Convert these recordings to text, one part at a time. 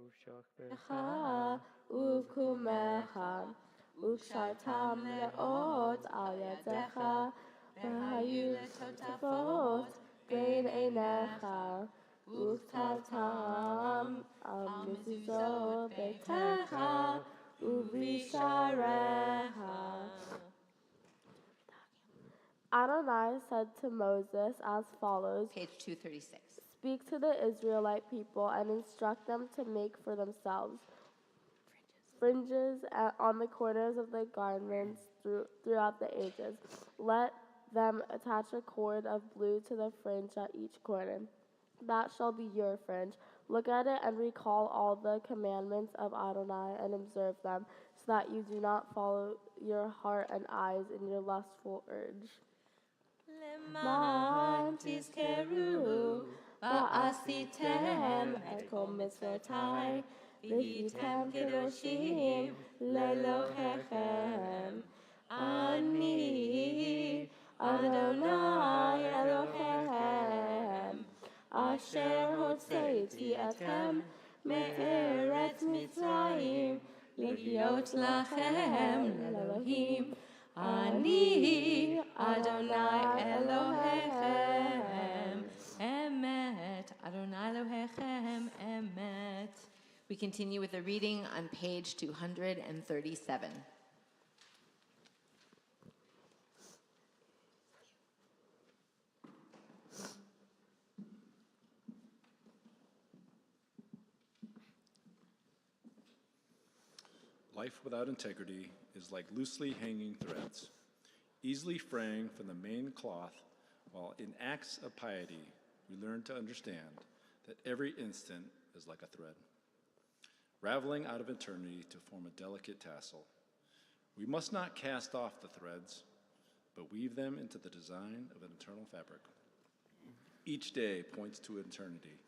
Ushokbecha Ukumecha Ukshartam leot al yadecha V'hayu totafot bein einecha Uktavtam al mizuzot beitecha Uvisharecha. Adonai said to Moses as follows, Page 236. Speak to the Israelite people and instruct them to make for themselves fringes on the corners of the garments throughout the ages. Let them attach a cord of blue to the fringe at each corner. That shall be your fringe. Look at it and recall all the commandments of Adonai and observe them, so that you do not follow your heart and eyes in your lustful urge. Leman tizkeru va'asitem et kol mitzvotai v'hitem kedoshim lelohechem. Ani Adonai Elohechem asher hotzeiti atem me'eretz Mitzrayim lihyot lachem leElohim. Ani Adonai Elohechem Emet. Adonai Elohechem Emet. We continue with the reading on page 237. Life without integrity is like loosely hanging threads, easily fraying from the main cloth, while in acts of piety we learn to understand that every instant is like a thread, raveling out of eternity to form a delicate tassel. We must not cast off the threads, but weave them into the design of an eternal fabric. Each day points to eternity.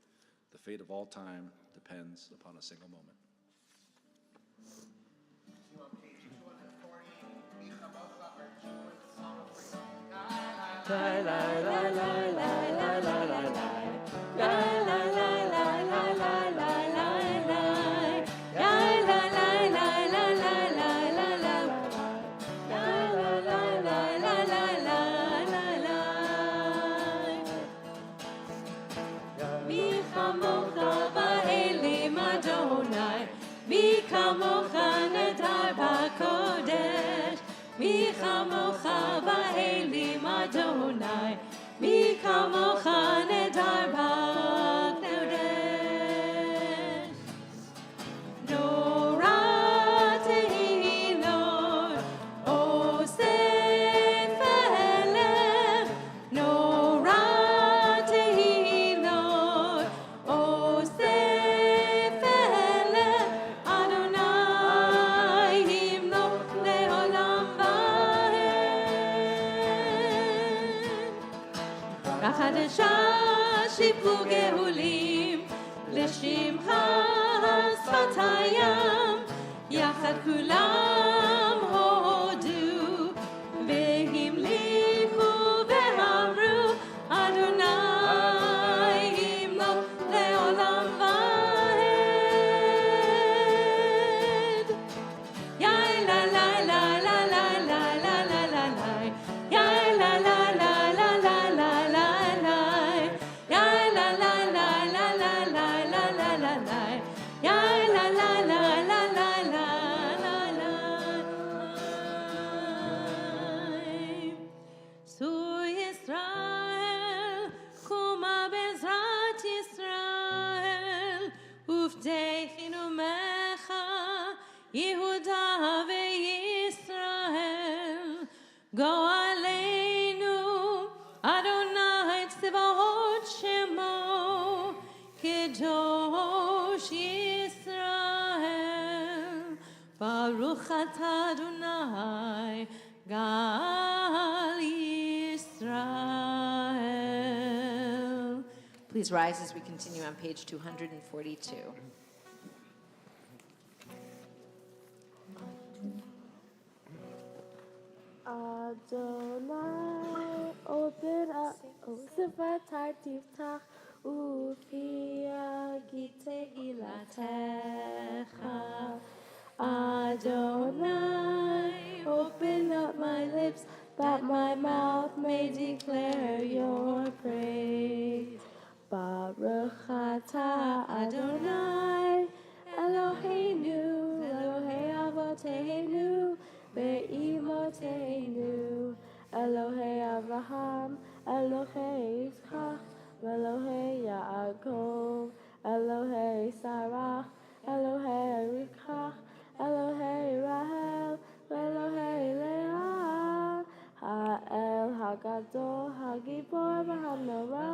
The fate of all time depends upon a single moment. Mi kamocha nedar b'kodesh, mi kamocha ba'elim Adonai, mi kamocha nedar b'kodesh. Norah tehilot, osef elef, norah tehilot, osef elef, Adonai himno leolam va'ed. Rachadesha shiplu gehulim, לשמחה שפתיים, יחד כולם הודו, והמליכו ואמרו, אדוני ימלוך לעולם ועד. יאי לה לה לה לה לה לה לה לה לה לה, יאי לה לה לה לה לה לה לה לה, יאי לה לה לה לה לה לה לה לה לה לה, יאי לה לה לה לה לה לה לה לה. צור ישראל, קומה בעזרת ישראל, ופתחנו ממך, יהודה וישראל. גואלנו, אדוני צבאות שמו, קדוש ישראל. ברוך אתה אדוני, גאל ישראל. Please rise as we continue on page 242. Adonai, open up, Sifatai tiftach, Ufia gite ilatem. Sarah, Elohei Rivka, Elohei Rahel, Elohei Leah, Ha'el Hagadol, Hagibor v'Hanora,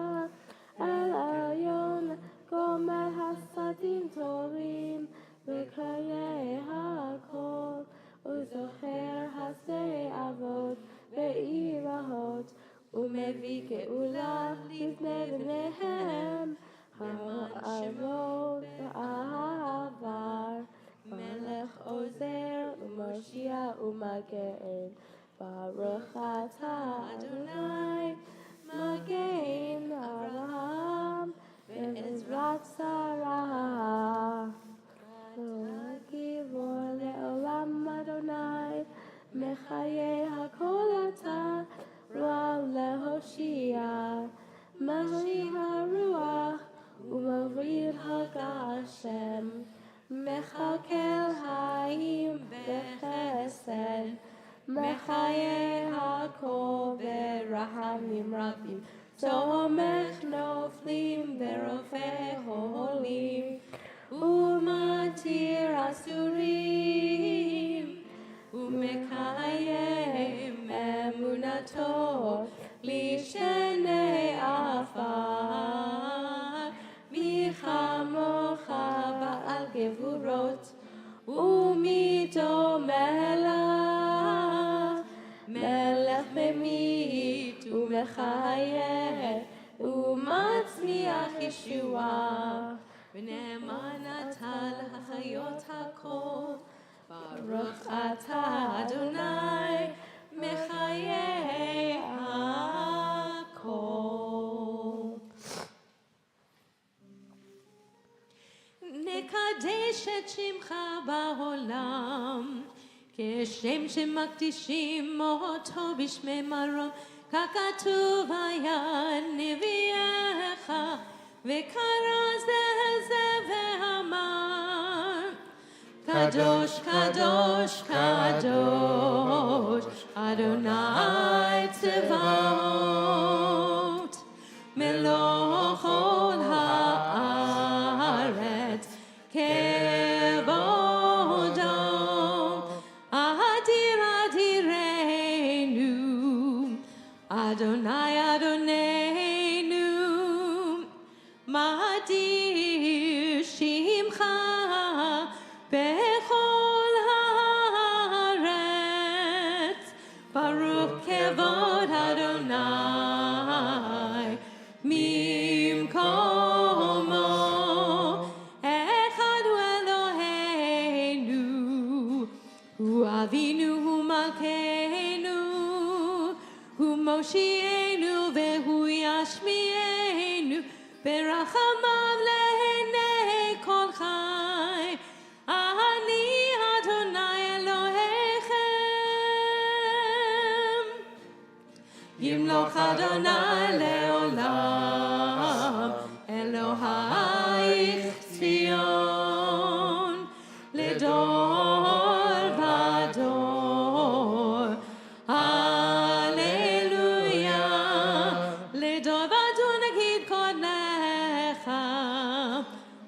El Elyon, Gomer Hasadim Torim, V'Kayei HaKol, Uzocher Hasei Avot, Ve'irahot, Umevi Geula, Livnei V'nehem, Ha'avot, Ha'avar, Melech Ozer, Umoshia, Umagen, Baruch Atah Adonai, Magen Avraham, Ve'ezrat Sarah. Givor le'olam Adonai, Mechayei hakol atah, Ra lehoshia, Mashi haruach, Umavril hagashem, Mechakel hayim bechesed, Mechayei hakol berachamim rabim, Tomech noflim berofeh holim, Umatir asurim, Umekayem emunato, Lishenei afar, Michamocha ba'al gevurot, Umito melech, Melech memit umechayeh, Umatzmiach Yeshua. ונאמן אתה להחיות הכל, ברוך אתה אדוני, מחיי הכל. נקדש את שמך בעולם, כשם שמקדישים אותו בשמי מרום, ככתוב היה נביאך, וקרא זה ואמר, קדוש, קדוש, קדוש, אדוני צבאות, מלוא כל הארץ כבודו, אדיר אדירנו, אדוני אדוננו, מאדיר שמך בכל הארץ, ברוך כבוד אדוני ממקומו, אחד הוא אלוהינו, הוא אבינו, הוא מלכנו, הוא מושיענו והוא ישמיענו, ברחמיו לעיני כל חי, אני אדוני אלוהיכם, ימלוך אדוני לעולם, אלוהיך ציון, לדור ודור, הללויה, לדור ודור נגיד קודנך,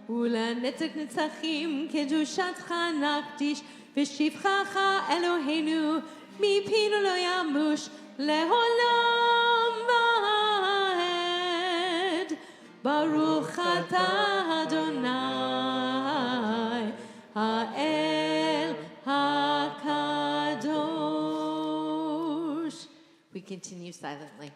ולנצח נצחים קדושתך נקדיש, ושבחך אלוהינו מפינו לא ימוש לעולם ועד. ברוך אתה אדוני האל הקדוש. We continue silently.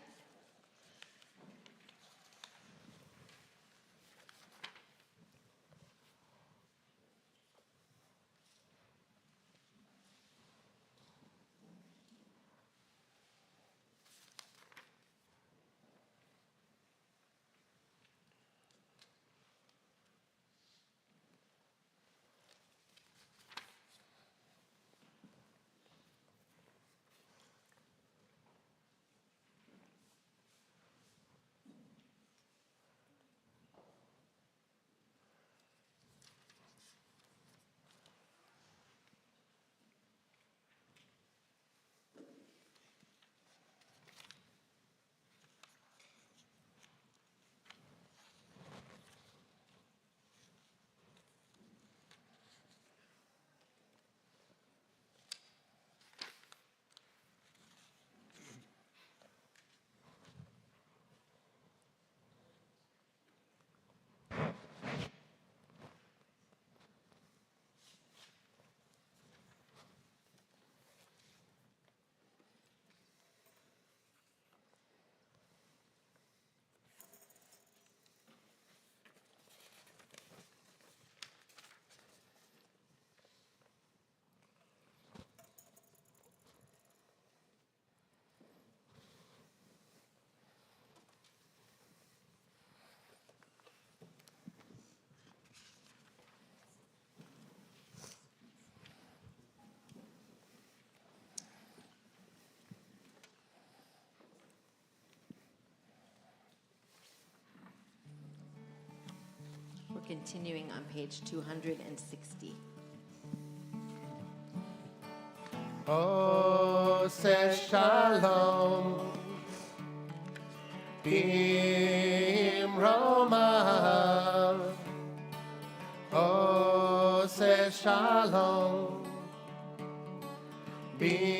continuing on page 260. Ose shalom bimromav. Ose shalom bimromav.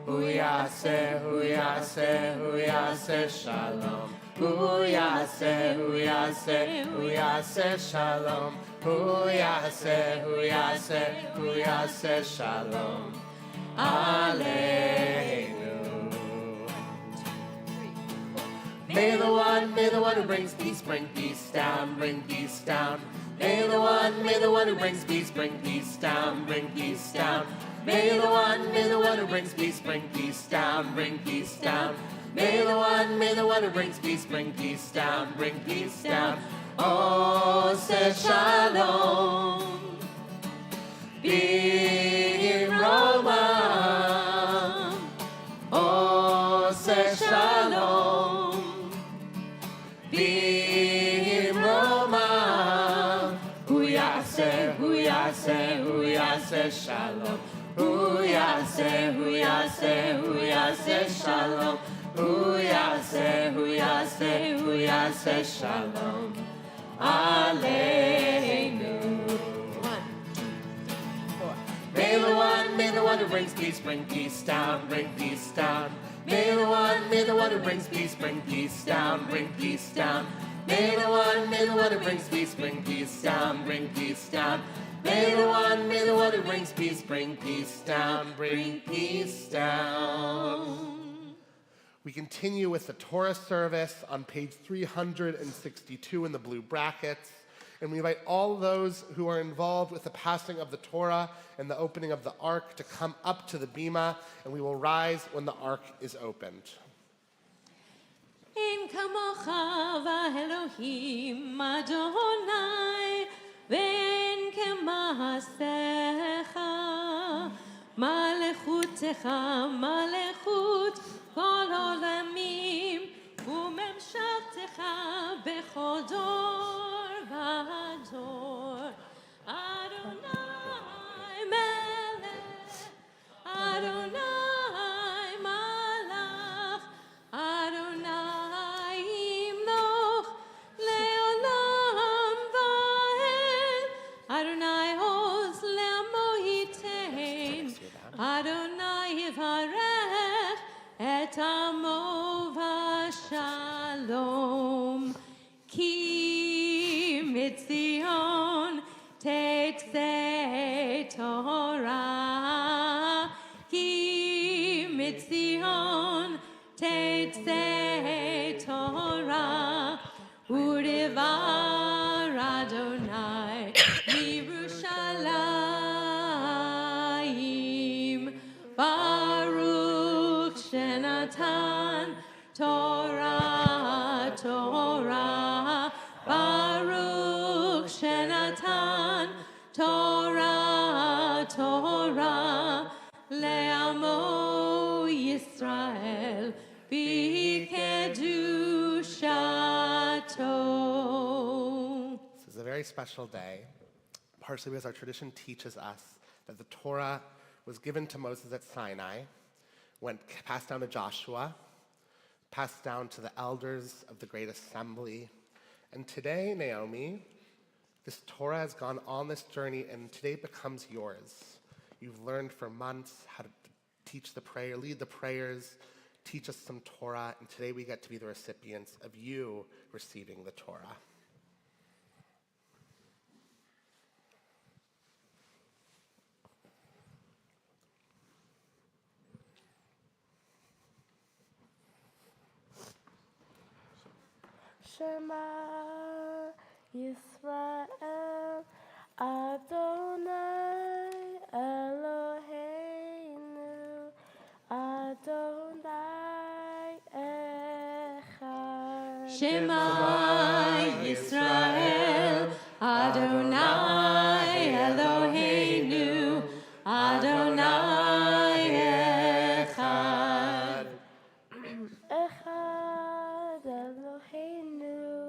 Hu yaseh, hu yaseh, hu yaseh shalom. Hu yaseh, hu yaseh, hu yaseh shalom. Hu yaseh, hu yaseh, hu yaseh shalom. Aleinu. May the one who brings peace bring peace down, bring peace down. May the one who brings peace bring peace down, bring peace down. May the one who brings peace bring peace down, bring peace down. May the one who brings peace bring peace down, bring peace down. Oh, say shalom. B'Roma. Oh, say shalom. B'Roma. Hu yaseh, hu yaseh, hu yaseh shalom. Hu yaseh, hu yaseh, hu yaseh shalom. Hu yaseh, hu yaseh, hu yaseh shalom. Aleinu. 1, 2, 3, 4. May the one who brings peace bring peace down, bring peace down. May the one who brings peace bring peace down, bring peace down. May the one who brings peace bring peace down, bring peace down. May the one who brings peace bring peace down, bring peace down. We continue with the Torah service on page 362 in the blue brackets. And we invite all those who are involved with the passing of the Torah and the opening of the Ark to come up to the bima, and we will rise when the Ark is opened. אין כמוך ואלוהים אדוני ואין כמעשיך מלכותך מלכות כל עולמים וממשלתך בכל דור ודור אדוני מלך אדוני מלך אדוני ימלוך לעולם ועד אדוני עוז לעמו ייתן אדוני יברך את עמו ושלום כי מציון תצא תורה כי מציון תצא תורה ודבר אדוני מירושלים ברוך שנתן תורה תורה ברוך שנתן תורה תורה לעמו ישראל בקדושתו. This is a very special day, partially because our tradition teaches us that the Torah was given to Moses at Sinai, passed down to Joshua, passed down to the elders of the Great Assembly. And today, Naomi, this Torah has gone on this journey, and today it becomes yours. You've learned for months how to teach the prayer, lead the prayers, teach us some Torah, and today we get to be the recipients of you receiving the Torah. Shema Yisrael Adonai Eloheinu Adonai Echad. Shema Yisrael Adonai Eloheinu Adonai Echad. Echad Eloheinu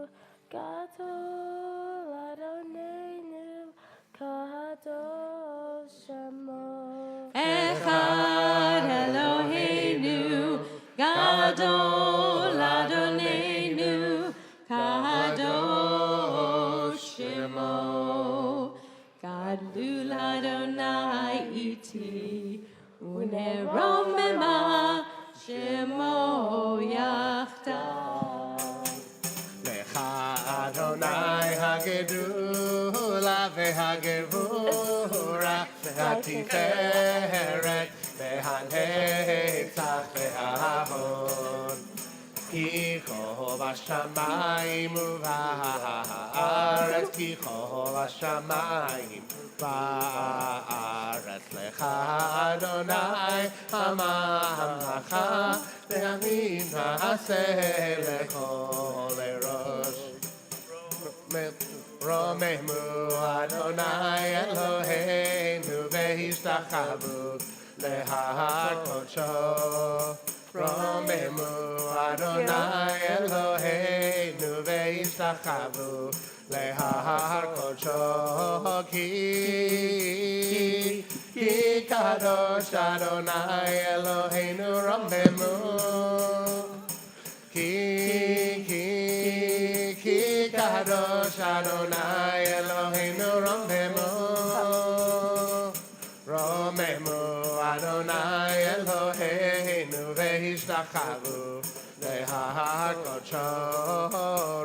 איתי, ונרוממה שמו יחדיו. לך אדוני הגדולה והגבורה והתפארת והנצח וההוד. כי כה בשמיים ובארץ, כי כה בשמיים ובארץ. לך אדוני הממלכה, והימין נעשה לכל ראש. רוממו אדוני אלוהינו והשתחוו להר קודשו. רוממו אדוני אלוהינו והשתחוו להר קודשו. כי קדוש אדוני אלוהינו רוממו. כי קדוש אדוני אלוהינו רוממו. רוממו אדוני אלוהינו והשתחוו להר קודשו.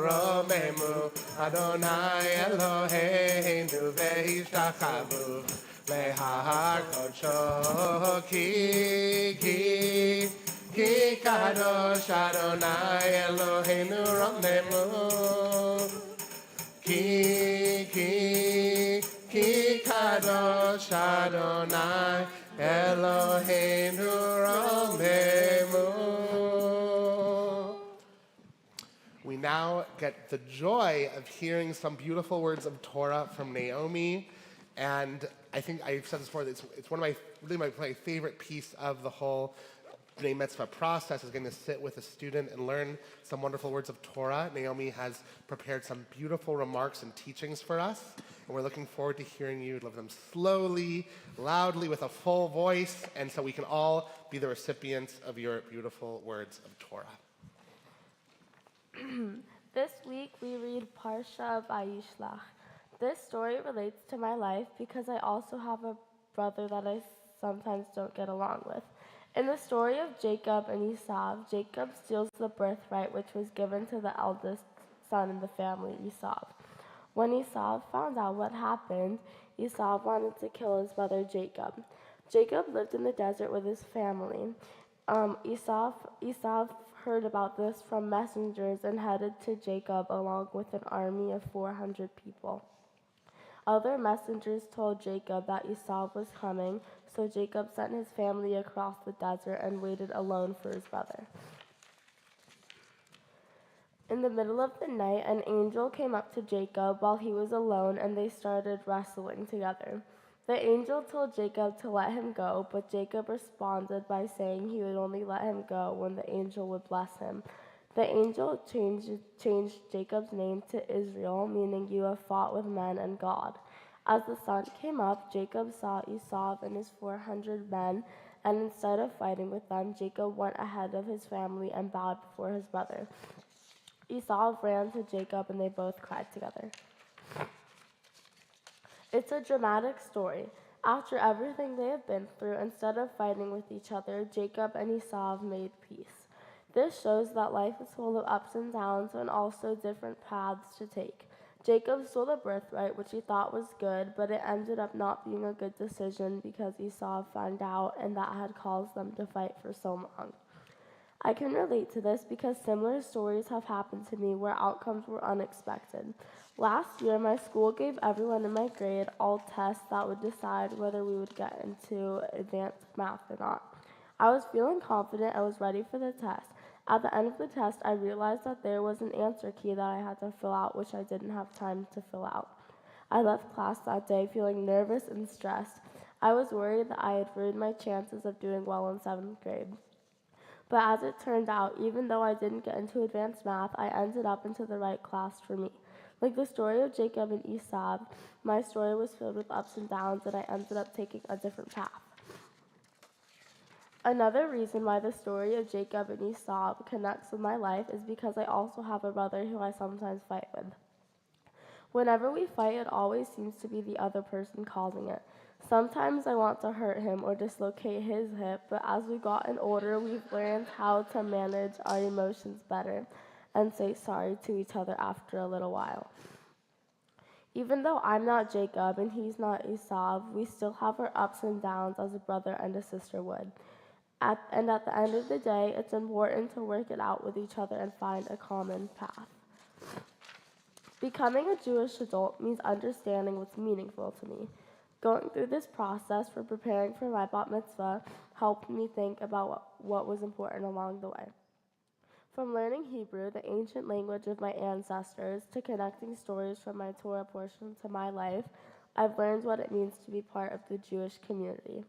רוממו אדוני אלוהינו והשתחוו להר קודשו. כי קדוש אדוני אלוהינו רוממו. כי קדוש אדוני אלוהינו רוממו. We now get the joy of hearing some beautiful words of Torah from Naomi, and I think I've said this before, it's one of my favorite piece of the whole B'nai Mitzvah process is getting to sit with a student and learn some wonderful words of Torah. Naomi has prepared some beautiful remarks and teachings for us, and we're looking forward to hearing you deliver them slowly, loudly, with a full voice, and so we can all be the recipients of your beautiful words of Torah. This week we read Parsha of Vayishlach. This story relates to my life because I also have a brother that I sometimes don't get along with. In the story of Jacob and Esau, Jacob steals the birthright which was given to the eldest son in the family, Esau. When Esau found out what happened, Esau wanted to kill his brother Jacob. Jacob lived in the desert with his family. Esau heard about this from messengers and headed to Jacob along with an army of 400 people. Other messengers told Jacob that Esau was coming, so Jacob sent his family across the desert and waited alone for his brother. In the middle of the night, an angel came up to Jacob while he was alone, and they started wrestling together. The angel told Jacob to let him go, but Jacob responded by saying he would only let him go when the angel would bless him. The angel changed Jacob's name to Israel, meaning you have fought with men and God. As the sun came up, Jacob saw Esau and his 400 men, and instead of fighting with them, Jacob went ahead of his family and bowed before his brother. Esau ran to Jacob, and they both cried together. It's a dramatic story. After everything they have been through, instead of fighting with each other, Jacob and Esau made peace. This shows that life is full of ups and downs and also different paths to take. Jacob stole the birthright, which he thought was good, but it ended up not being a good decision because Esau found out, and that had caused them to fight for so long. I can relate to this because similar stories have happened to me where outcomes were unexpected. Last year, my school gave everyone in my grade all tests that would decide whether we would get into advanced math or not. I was feeling confident I was ready for the test. At the end of the test, I realized that there was an answer key that I had to fill out, which I didn't have time to fill out. I left class that day feeling nervous and stressed. I was worried that I had ruined my chances of doing well in 7th grade. But as it turned out, even though I didn't get into advanced math, I ended up into the right class for me. Like the story of Jacob and Esau, my story was filled with ups and downs, and I ended up taking a different path. Another reason why the story of Jacob and Esau connects with my life is because I also have a brother who I sometimes fight with. Whenever we fight, it always seems to be the other person causing it. Sometimes I want to hurt him or dislocate his hip, but as we've gotten older, we've learned how to manage our emotions better and say sorry to each other after a little while. Even though I'm not Jacob and he's not Esau, we still have our ups and downs as a brother and a sister would. And at the end of the day, it's important to work it out with each other and find a common path. Becoming a Jewish adult means understanding what's meaningful to me. Going through this process for preparing for my bat mitzvah helped me think about what was important along the way. From learning Hebrew, the ancient language of my ancestors, to connecting stories from my Torah portion to my life, I've learned what it means to be part of the Jewish community.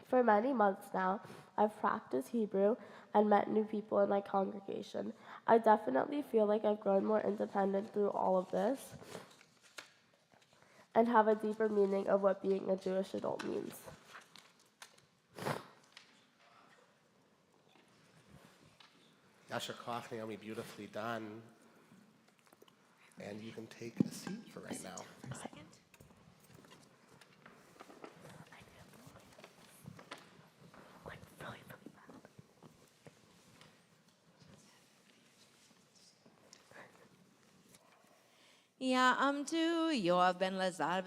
For many months now, I've practiced Hebrew and met new people in my congregation. I definitely feel like I've grown more independent through all of this and have a deeper meaning of what being a Jewish adult means. Yasher Koch, Naomi, beautifully done. And you can take a seat for right now. יעמדו יואב בן לזר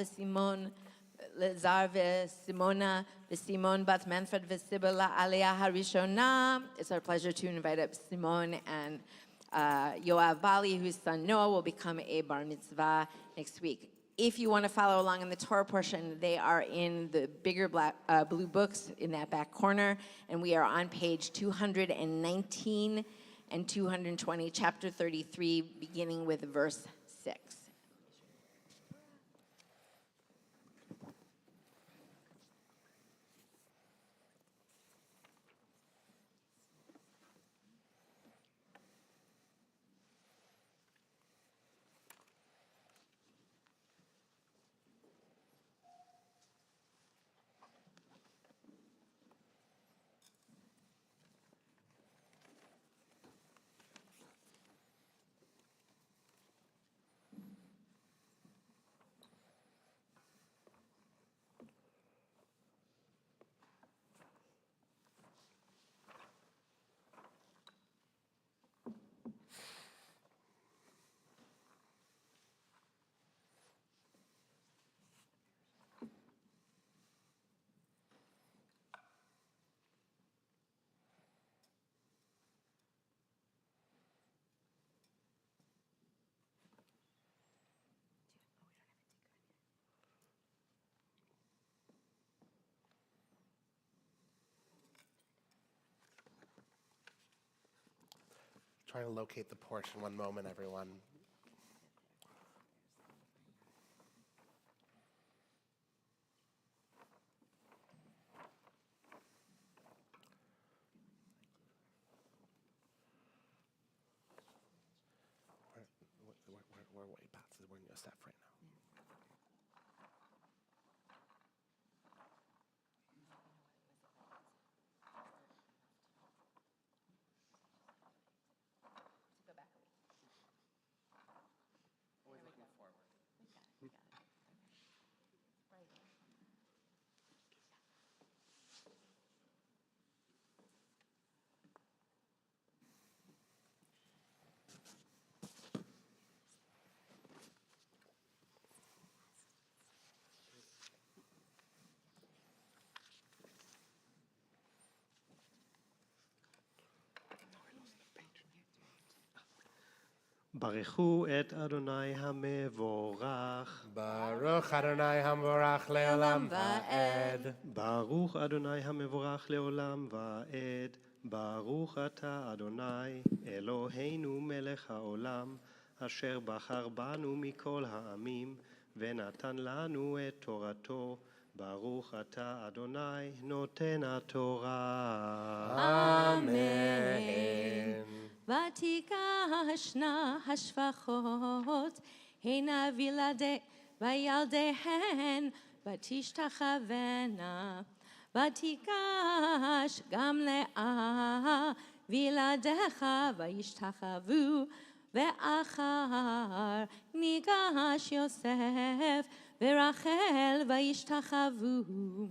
וסימונה וסימון בת מנפרד וסיבל לעלייה הראשונה. It's our pleasure to invite up Simon and Yoav Bali, whose son Noah will become a bar mitzvah next week. If you want to follow along in the Torah portion, they are in the bigger blue books in that back corner, and we are on page 219 and 220, chapter 33, beginning with verse 6. Trying to locate the portion. One moment, everyone. We're way past it. We're in Yosef right now. ברכו את אדוני המבורך. Baruch Adonai Hamvorach Leolam Va'ed. ברוך אדוני המבורך לעולם ועד. ברוך אתה אדוני אלוהינו מלך העולם, אשר בחר בנו מכל העמים, ונתן לנו את תורתו. ברוך אתה אדוני נותן התורה. Amen. ותיגשנה השפחות, הנה וילדיהן, ותשתחוונה. ותיגש גם לאה וילדיך, וישתחוו, ואחר ניגש יוסף ורחל וישתחוו.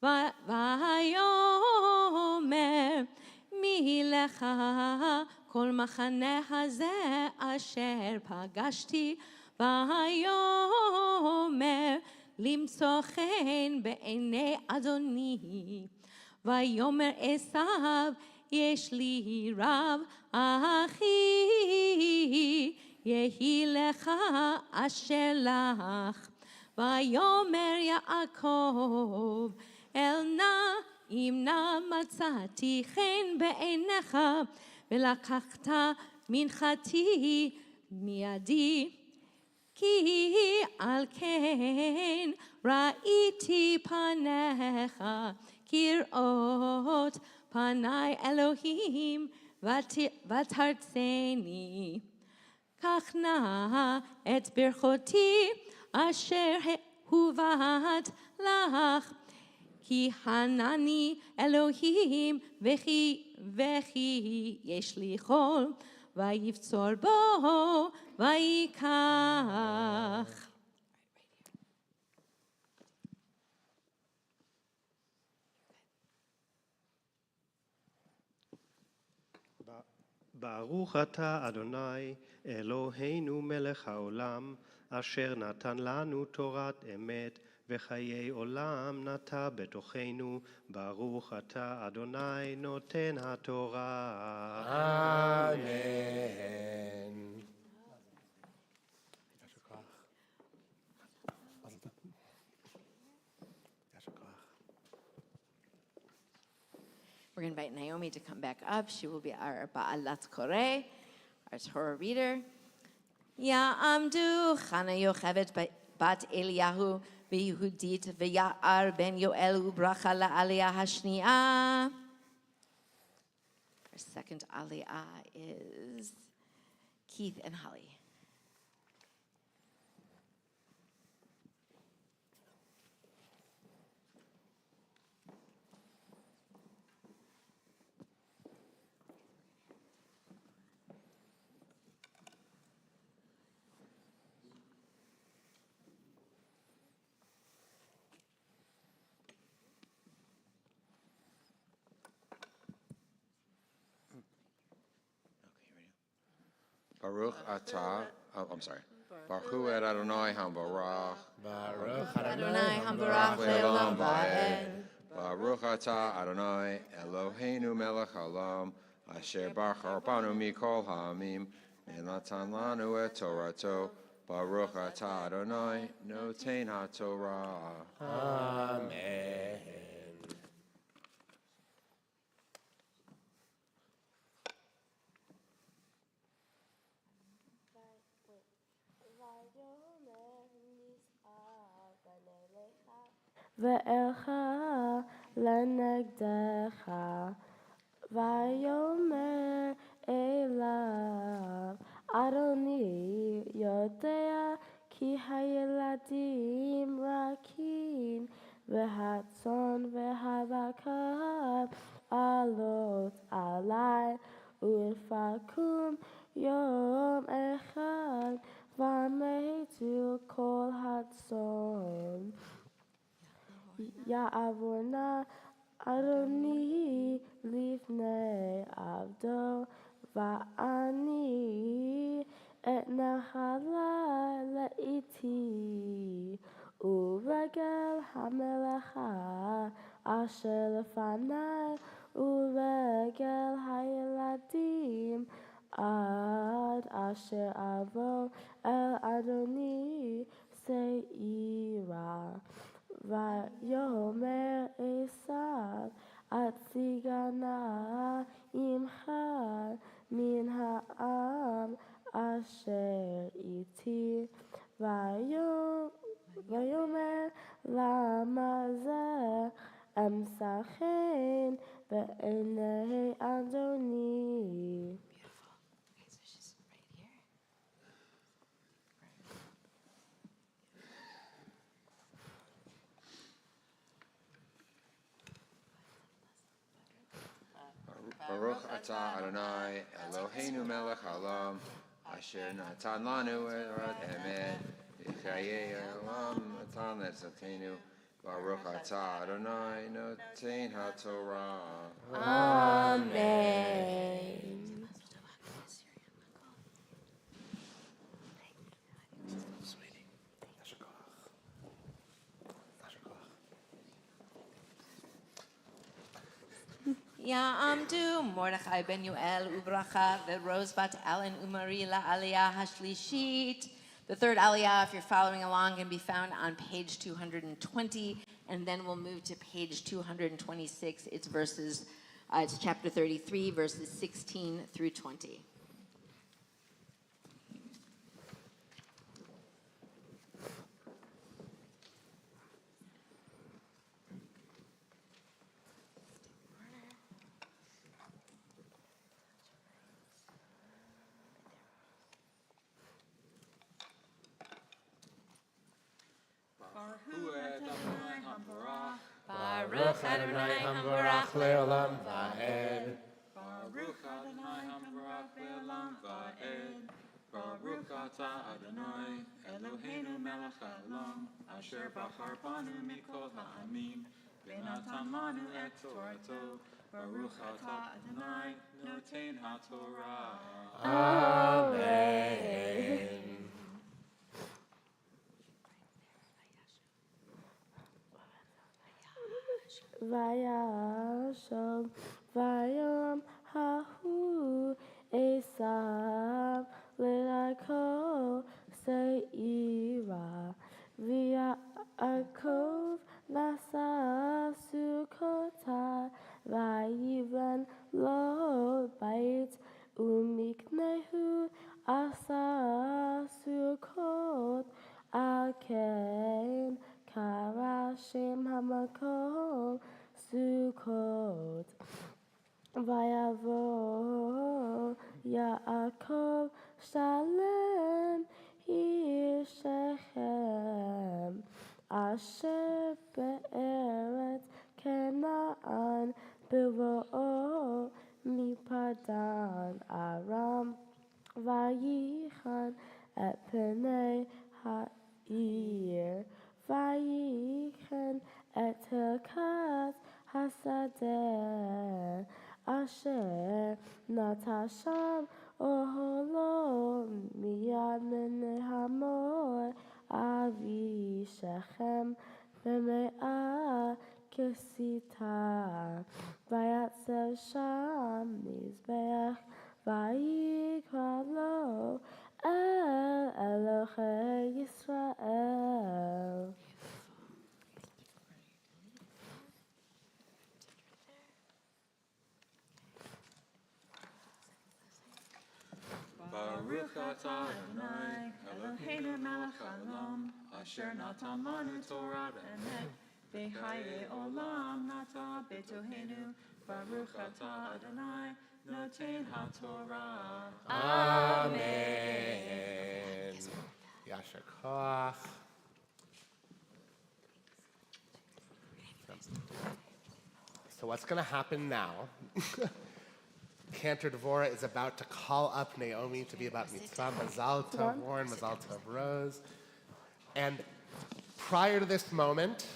ויאמר מי לך כל מחנה הזה אשר פגשתי, ויאמר למצוא חן בעיני אדוני. ויאמר עשיו יש לי רב אחי, יהי לך אשר לך. ויאמר יעקב אל נא אם נא מצאתי חן בעיניך, ולקחת מנחתי מידי, כי על כן ראיתי פניך כראות פני אלוהים ותרצני. קח נא את ברכותי אשר הובאת לך, כי הנני אלוהים וכי יש לי חול, ויבצור בו ויקח. ברוך אתה אדוני אלוהינו מלך העולם, אשר נתן לנו תורת אמת וחיי עולם נטע בתוכנו. ברוך אתה אדוני נותן התורה. אמן. We're going to invite Naomi to come back up. She will be our Ba'alat Koreh, our Torah reader. Ya'amdu Chana Yochevet bat Eliyahu v'Yehudit v'Ya'ar ben Yoel u'bracha la'aliyah hashni'ah. Our second aliyah is Keith and Holly. Baruch atah, I'm sorry. Baruch et Adonai hambarach. Baruch Adonai hambarach le'olam va'ed. Baruch atah Adonai Eloheinu melech haolam, asher bachar banu mikol ha'amim, v'natan lanu et torato. Baruch atah Adonai noten ha'torah. Amen. ואלך לנגדך, ויאמר אליו אדוני יודע כי הילדים רכים והצאן והבקר עלות עלי, ולפקום יום אחד ומתו כל הצאן. יעבור נא אדוני לפני עבדו, ואני אתנחלה לאיתי, וברגל המלאכה אשר לפני, וברגל הילדים, עד אשר אבוא אל אדוני שעירה. ויאמר עשיו אציגה נא עמך מן העם אשר איתי, ויאמר למה זה אמצא חן בעיני אדוני. Baruch atah Adonai Eloheinu melech haolam, asher natan lanu et emet, v'chayei v'chaye olam natan etzatenu. Baruch atah Adonai noten haTorah. Amen. Ya'amdu Mordechai ben Yoel ubracha ve'roz bat Ellen umari la'aliyah hashlishit. The third aliyah, if you're following along, can be found on page 220, and then we'll move to page 226. It's chapter 33, verses 16 through 20. Baruch Adonai Hamvarach Leolam Va'ed. Baruch Adonai Hamvarach Le'olam Va'ed. Baruch Atah Adonai Eloheinu Melech Haolam Asher Bachar Banu Mikol Ha'amim V'natan Lanu Et Torato. Baruch Atah Adonai Noten HaTorah. Amen. Vayashov vayom hahu esav l'rakov seira v'yakov nasa sukota vayivren lo bait umiknehu asa sukot alken karashim hamakom Sukkot Vayavo Yaakov Shalem Hir Shechem Asher Be'eretz Canaan Bevo'o Mipadan Aram Vayichan Et Pnei Ha'ir Vayichan Et Helkat Hasadeh Asher Natasham Oholo Miyad Mene Hamor Avi Shechem B'me'ah Kesita Vayatzel Sham Mizbeach Vayikra Lo El Elohei Yisrael. Baruch Atah Adonai Eloheinu Melech Haolam Asher Natan Lanu Torah Emet V'chaye Olam Nata B'tohenu. Baruch Atah Adonai Noten HaTorah. Amen. Yasher Koach. So what's going to happen now? Cantor Dvorah is about to call up Naomi to be about mitzvah. Mazal Tov Warren, Mazal Tov Rose. And prior to this moment,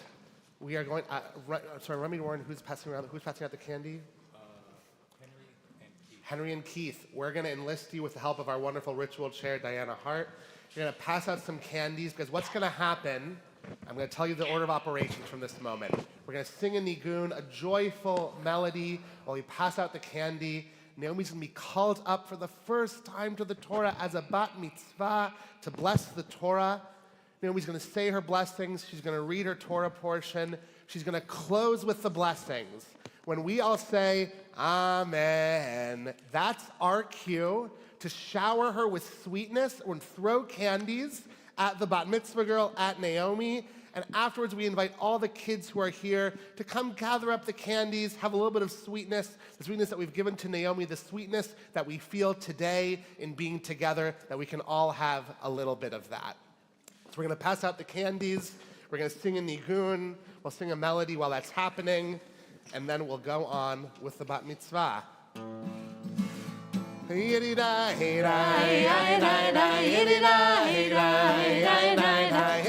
we are going. Remy Warren, who's passing out the candy? Henry and Keith. We're going to enlist you with the help of our wonderful ritual chair, Diana Hart. You're going to pass out some candies because what's going to happen? I'm going to tell you the order of operations from this moment. We're going to sing a nigun, a joyful melody, while we pass out the candy. Naomi's going to be called up for the first time to the Torah as a bat mitzvah to bless the Torah. Naomi's going to say her blessings. She's going to read her Torah portion. She's going to close with the blessings. When we all say, Amen, that's our cue to shower her with sweetness and throw candies at the bat mitzvah girl, at Naomi. And afterwards, we invite all the kids who are here to come gather up the candies, have a little bit of sweetness, the sweetness that we've given to Naomi, the sweetness that we feel today in being together, that we can all have a little bit of that. So we're going to pass out the candies. We're going to sing a nigun. We'll sing a melody while that's happening. And then we'll go on with the bat mitzvah. Yidida, yidida, yidida, yidida, yidida, yidida,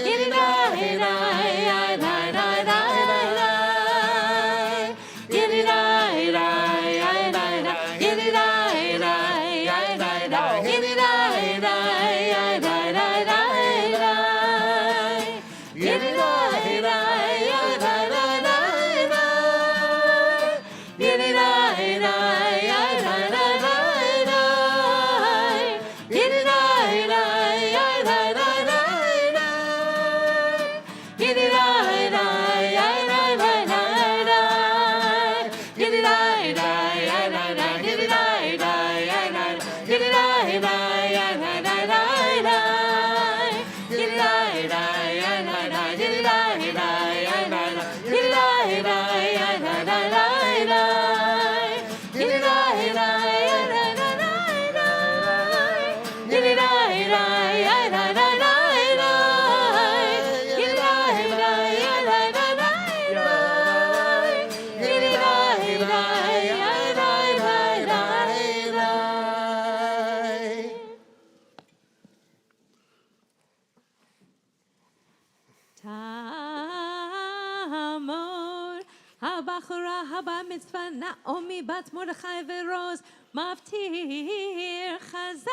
תעמוד הבחורה הבת מצווה נעמי בת מרדכי ורוז מבטיר חזק.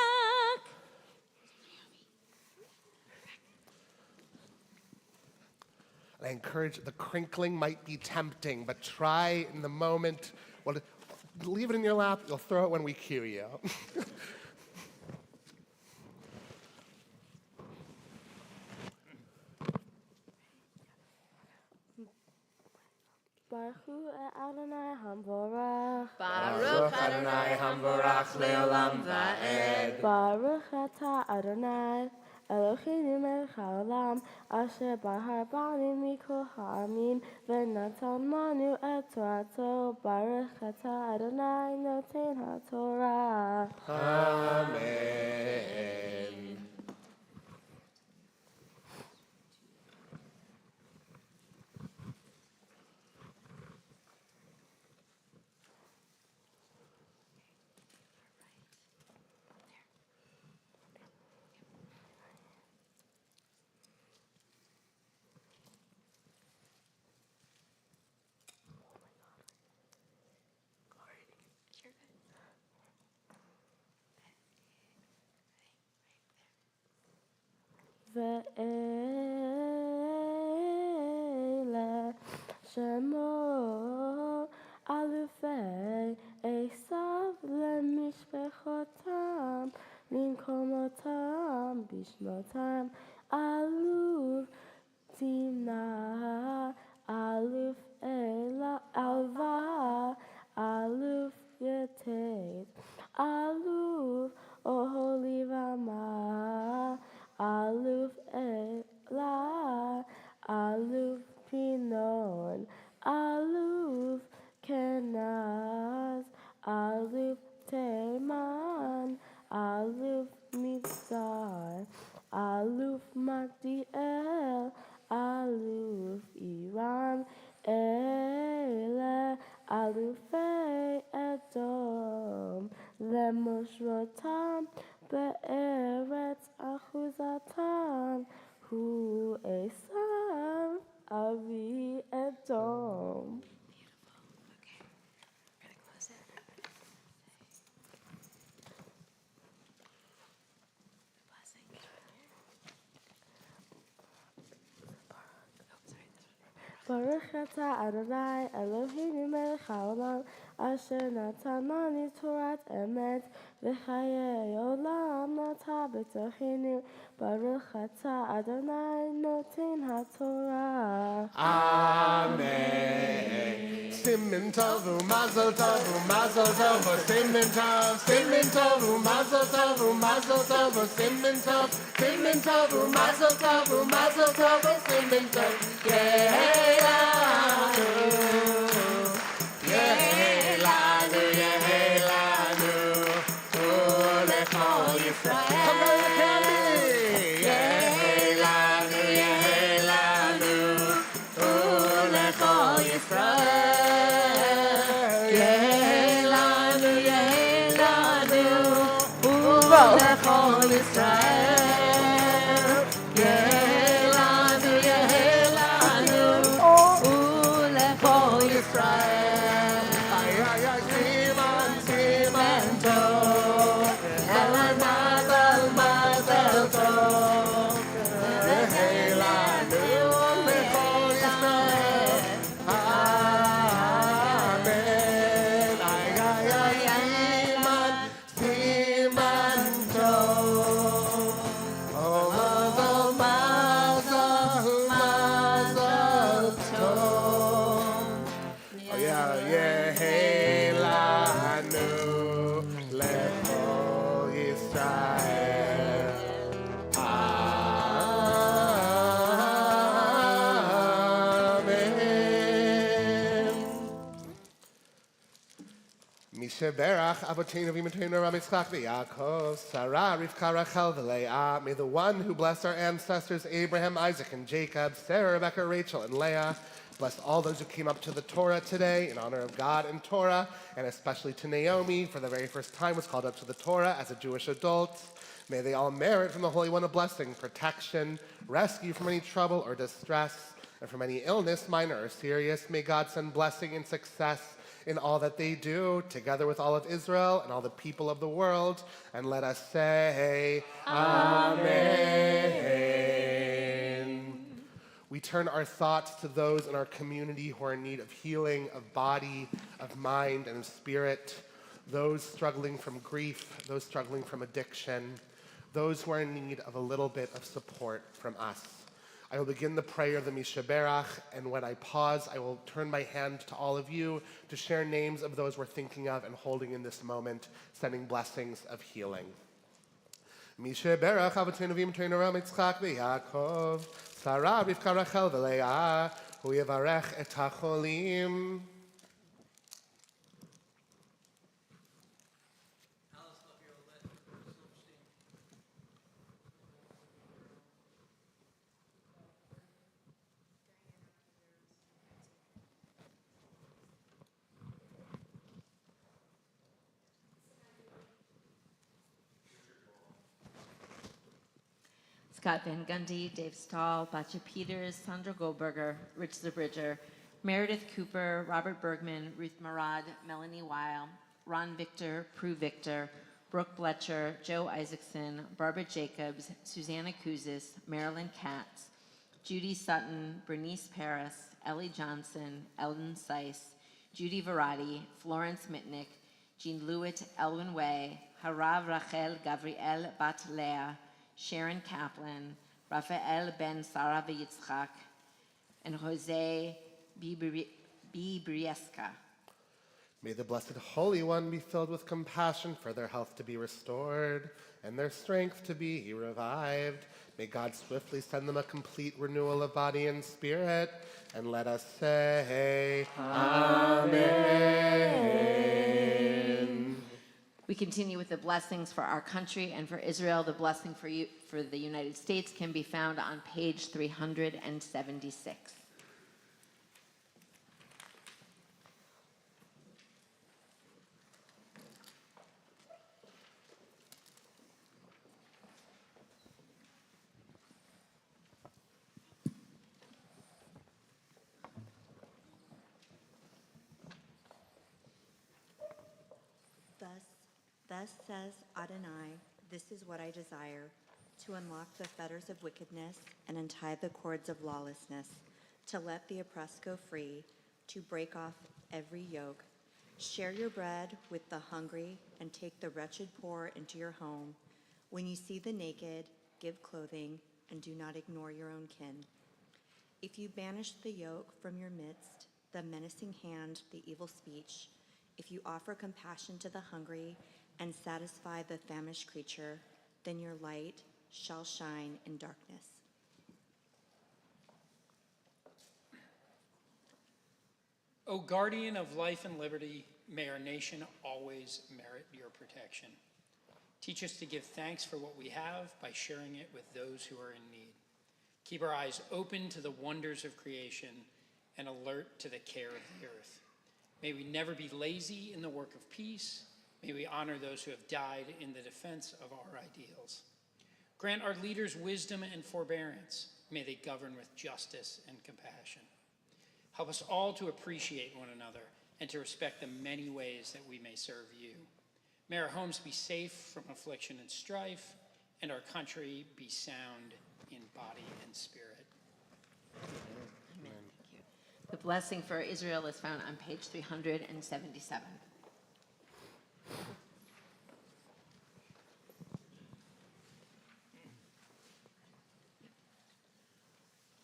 I encourage, the crinkling might be tempting, but try in the moment. Well, leave it in your lap. You'll throw it when we cue you. Baruch hu Adonai Hamvorach. Baruch Adonai Hamvorach le'olam va'ed. Baruch atah Adonai Eloheinu melech haolam asher bahar banu mikol ha'amim v'natan lanu et torato. Baruch atah Adonai noten ha'torah. Amen. Ve'ele shemo alufei Esav lemishpechotam linkomotam bishmotam aluf Timna aluf ela alva aluf yetet aluf oholivama aluf ela aluf pinon aluf kenaz aluf teman aluf mitzar aluf magdiel aluf iran ele alufei edom lemoshrotam be'eretz achuzatam hu esav avi edom. Baruch atah Adonai Eloheinu melech haolam asher natan lanu torat emet v'chayei olam nata b'tochenu. Baruch atah Adonai noten haTorah. Amen. Simin tov u'mazel tov u'mazel tov u'simin tov. Simin tov u'mazel tov u'mazel tov u'simin tov. Simin tov u'mazel tov u'mazel tov u'simin tov. Yehelanu, Yehelanu, Yehelanu, u'lechol Yisrael. Come on, Candy. Yehelanu, Yehelanu, u'lechol Yisrael. Yehelanu, Yehelanu, u'lechol Yisrael. Yehelanu, Yehelanu, u'lechol Yisrael. Ay, ay, ay, Siman, Siman Tov. Elan Mazel, Mazel Tov. Yehelanu, u'lechol Yisrael. Amen. Ay, ay, ay, Siman, Siman Tov. Oh, Mazel, Mazel, Mazel Tov. Oh, yeah, Yehelanu, lechol Yisrael. Amen. Misheberach Avotenu v'Imatenu Rabbi Yitzchak v'Yaakov Sarah Rivka Rachel v'Leah. May the one who blessed our ancestors Abraham, Isaac, and Jacob, Sarah, Rebecca, Rachel, and Leah, bless all those who came up to the Torah today in honor of God and Torah, and especially to Naomi, for the very first time was called up to the Torah as a Jewish adult. May they all merit from the Holy One a blessing, protection, rescue from any trouble or distress, and from any illness, minor or serious. May God send blessing and success in all that they do, together with all of Israel and all the people of the world. And let us say, Amen. We turn our thoughts to those in our community who are in need of healing, of body, of mind, and of spirit, those struggling from grief, those struggling from addiction, those who are in need of a little bit of support from us. I will begin the prayer of the Mishaberach, and when I pause, I will turn my hand to all of you to share names of those we're thinking of and holding in this moment, sending blessings of healing. Mishaberach Avotenu V'Imotenu Avraham Yitzchak v'Yaakov, Sarah Rivka Rachel v'Leah, Hu Yevarech et HaCholim. Scott Van Gundy, Dave Stahl, Batya Peters, Sandra Goldberger, Rich Zabridger, Meredith Cooper, Robert Bergman, Ruth Marad, Melanie Weil, Ron Victor, Prue Victor, Brooke Bletcher, Joe Isaacson, Barbara Jacobs, Susanna Kuzis, Marilyn Katz, Judy Sutton, Bernice Paris, Ellie Johnson, Eldon Seiss, Judy Varadi, Florence Mitnick, Jean Lewitt, Elwin Way, Harav Rachel Gavriel Bat Leah, Sharon Kaplan, Raphael Ben Sarah Yitzchak, and Jose Bibrieska. May the Blessed Holy One be filled with compassion for their health to be restored and their strength to be revived. May God swiftly send them a complete renewal of body and spirit. And let us say, Amen. We continue with the blessings for our country and for Israel. The blessing for the United States can be found on page 376. Thus says Adonai, this is what I desire, to unlock the fetters of wickedness and untie the cords of lawlessness, to let the oppressed go free, to break off every yoke. Share your bread with the hungry and take the wretched poor into your home. When you see the naked, give clothing and do not ignore your own kin. If you banish the yoke from your midst, the menacing hand, the evil speech, if you offer compassion to the hungry and satisfy the famished creature, then your light shall shine in darkness. O guardian of life and liberty, may our nation always merit your protection. Teach us to give thanks for what we have by sharing it with those who are in need. Keep our eyes open to the wonders of creation and alert to the care of the earth. May we never be lazy in the work of peace. May we honor those who have died in the defense of our ideals. Grant our leaders wisdom and forbearance. May they govern with justice and compassion. Help us all to appreciate one another and to respect the many ways that we may serve you. May our homes be safe from affliction and strife, and our country be sound in body and spirit. Amen. Thank you. The blessing for Israel is found on page 377.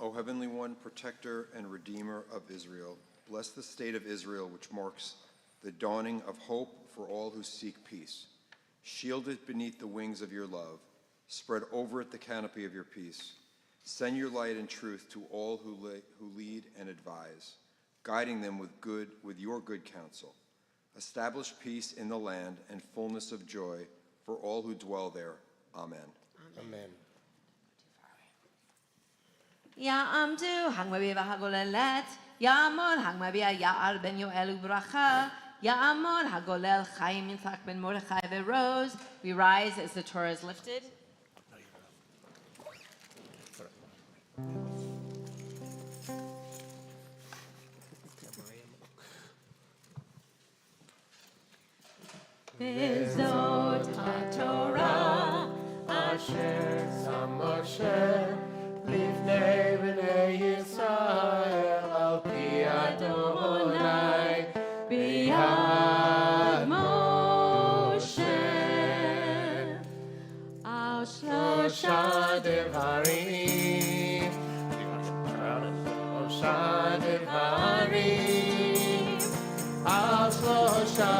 O Heavenly One, protector and redeemer of Israel, bless the state of Israel, which marks the dawning of hope for all who seek peace. Shield it beneath the wings of your love. Spread over it the canopy of your peace. Send your light and truth to all who lead and advise, guiding them with your good counsel. Establish peace in the land and fullness of joy for all who dwell there. Amen. Amen. Ya'amdu hangmabi v'hagolelet, Ya'amod hangmabi ya'ar ben yo'el u'bracha, Ya'amor hagolel Chaim Yitzhak ben Mordechai ve'Rose. We rise as the Torah is lifted. Vezot HaTorah Asher Sam Moshe Lifnei Bnei Yisrael Al Pi Adonai B'yad Moshe Al Shlosha Devarim Shlosha Devarim Al Shlosha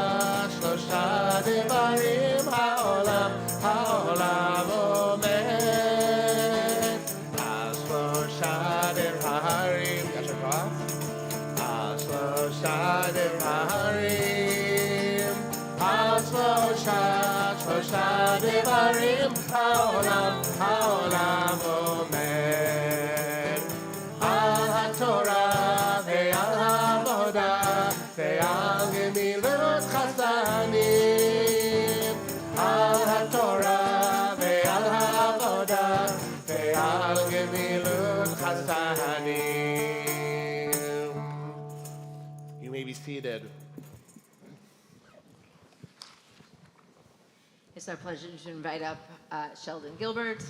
Devarim Ha'olam Omed Al Shlosha Devarim Al Shlosha Devarim Al Shlosha Devarim Ha'olam Omed Al HaTorah Ve'al Ha'avodah Ve'al Gemilut Chasanim Al HaTorah Ve'al Ha'avodah Ve'al Gemilut Chasanim. You may be seated. It's our pleasure to invite up Sheldon Gilbert,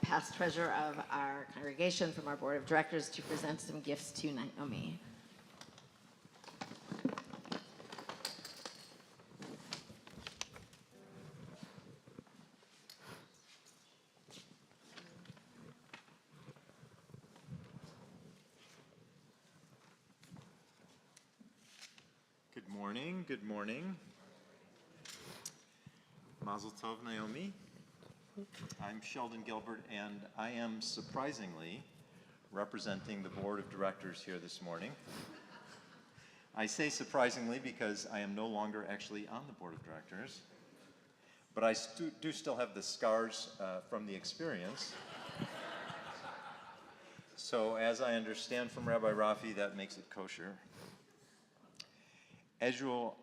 past treasurer of our congregation from our board of directors, to present some gifts to Naomi. Good morning, good morning. Mazel Tov, Naomi. I'm Sheldon Gilbert, and I am surprisingly representing the board of directors here this morning. I say surprisingly because I am no longer actually on the board of directors, but I do still have the scars from the experience. So as I understand from Rabbi Rafi, that makes it kosher. As you'll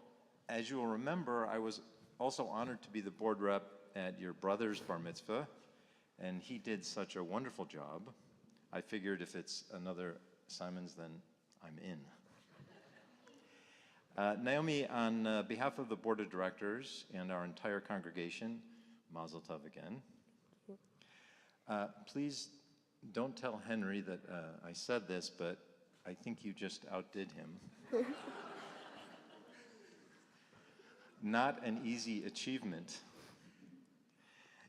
remember, I was also honored to be the board rep at your brother's bar mitzvah, and he did such a wonderful job. I figured if it's another Simon's, then I'm in. Naomi, on behalf of the board of directors and our entire congregation, Mazel Tov again. Please don't tell Henry that I said this, but I think you just outdid him. Not an easy achievement.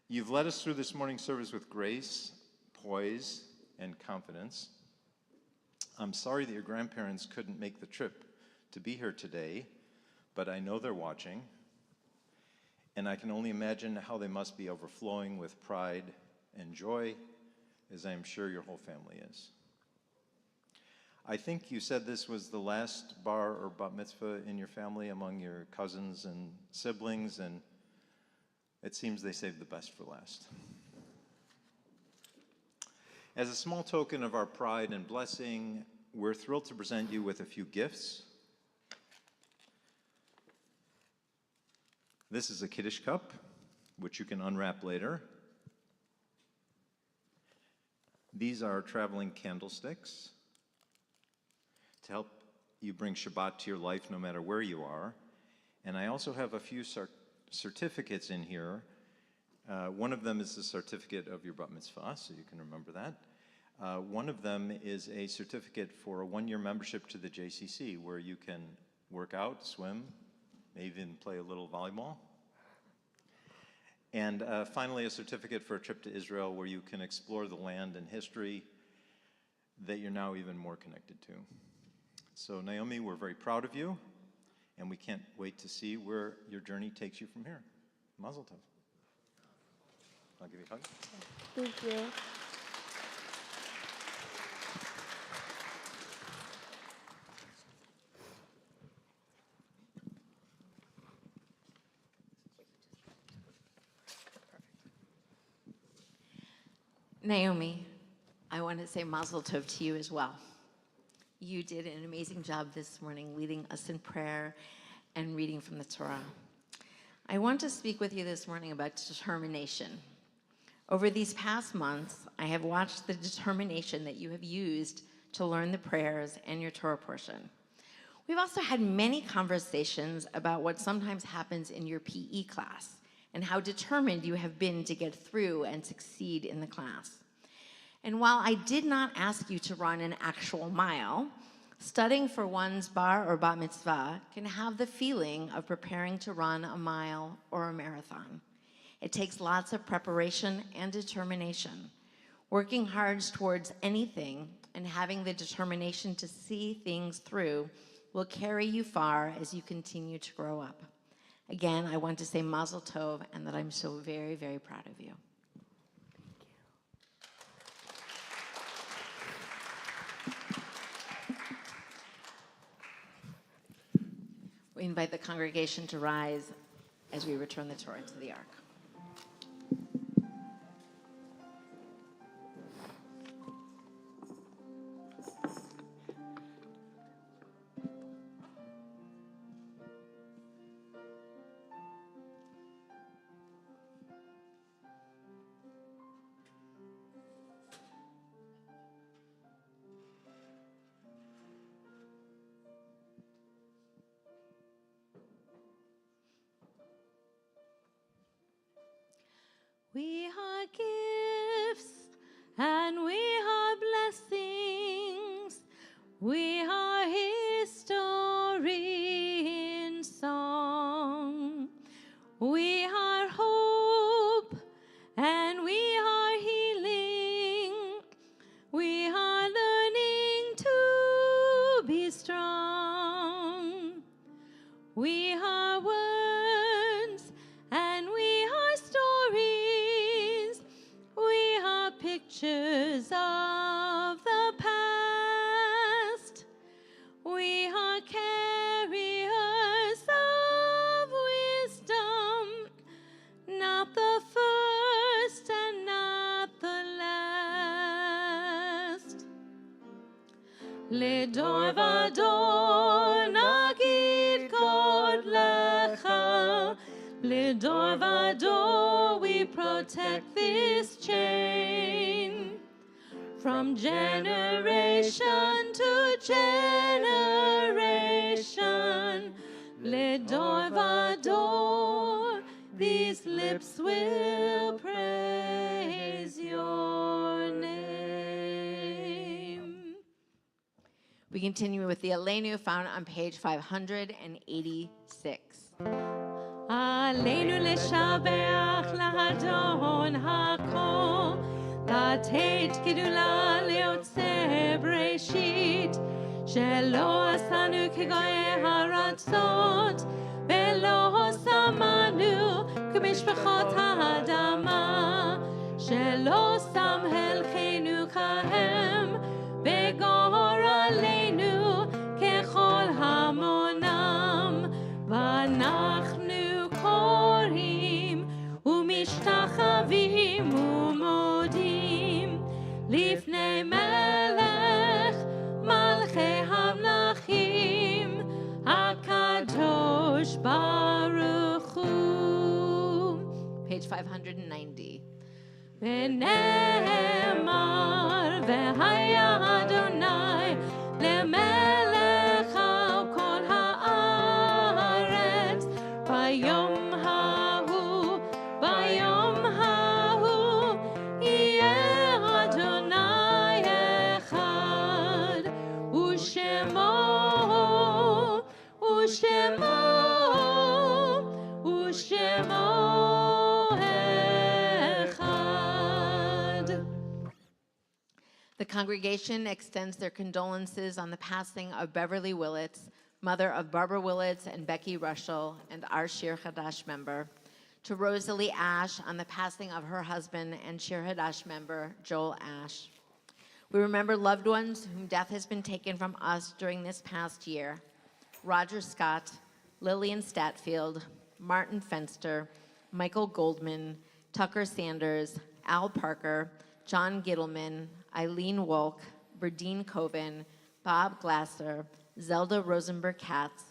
You've led us through this morning's service with grace, poise, and confidence. I'm sorry that your grandparents couldn't make the trip to be here today, but I know they're watching, and I can only imagine how they must be overflowing with pride and joy, as I am sure your whole family is. I think you said this was the last bar or bat mitzvah in your family among your cousins and siblings, and it seems they saved the best for last. As a small token of our pride and blessing, we're thrilled to present you with a few gifts. This is a Kiddush cup, which you can unwrap later. These are traveling candlesticks to help you bring Shabbat to your life no matter where you are. And I also have a few certificates in here. One of them is the certificate of your bat mitzvah, so you can remember that. One of them is a certificate for a one-year membership to the JCC, where you can work out, swim, maybe even play a little volleyball. And finally, a certificate for a trip to Israel, where you can explore the land and history that you're now even more connected to. So Naomi, we're very proud of you, and we can't wait to see where your journey takes you from here. Mazel tov. I'll give you a hug. Thank you. Naomi, I want to say Mazel Tov to you as well. You did an amazing job this morning leading us in prayer and reading from the Torah. I want to speak with you this morning about determination. Over these past months, I have watched the determination that you have used to learn the prayers and your Torah portion. We've also had many conversations about what sometimes happens in your PE class and how determined you have been to get through and succeed in the class. And while I did not ask you to run an actual mile, studying for one's bar or bat mitzvah can have the feeling of preparing to run a mile or a marathon. It takes lots of preparation and determination. Working hard towards anything and having the determination to see things through will carry you far as you continue to grow up. Again, I want to say Mazel Tov and that I'm so very, very proud of you. We invite the congregation to rise as we return the Torah to the ark. We are gifts and we are blessings. We are history in song. We are hope and we are healing. We are learning to be strong. We are words and we are stories. We are pictures of the past. We are carriers of wisdom, not the first and not the last. לדור ודור נגיד גודלך. לדור ודור we protect this chain. From generation to generation, לדור ודור, these lips will praise your name. We continue with the Aleinu found on page 586. עלינו לשבח לאדון הכל, לתת גדולה ליוצא בראשית, שלא עשנו כגויי הארצות, ולא שמנו כמשפחות האדמה, שלא שם הלכנו כהם, וגורלנו ככל המונם, ואנחנו קוראים ומשתחווים ומודים לפני מלך מלכי המלכים הקדוש ברוך הוא. Page 590. ונאמר והיה אדוני למלך על כל הארץ ביום ההוא יהיה אדוני אחד ושמו אחד. The congregation extends their condolences on the passing of Beverly Willits, mother of Barbara Willits and Becky Russell, and our Shir Hadash member, to Rosalie Ash on the passing of her husband and Shir Hadash member, Joel Ash. We remember loved ones whom death has been taken from us during this past year: Roger Scott, Lillian Statfield, Martin Fenster, Michael Goldman, Tucker Sanders, Al Parker, John Gittleman, Eileen Wolk, Berdine Coven, Bob Glasser, Zelda Rosenberg-Katz,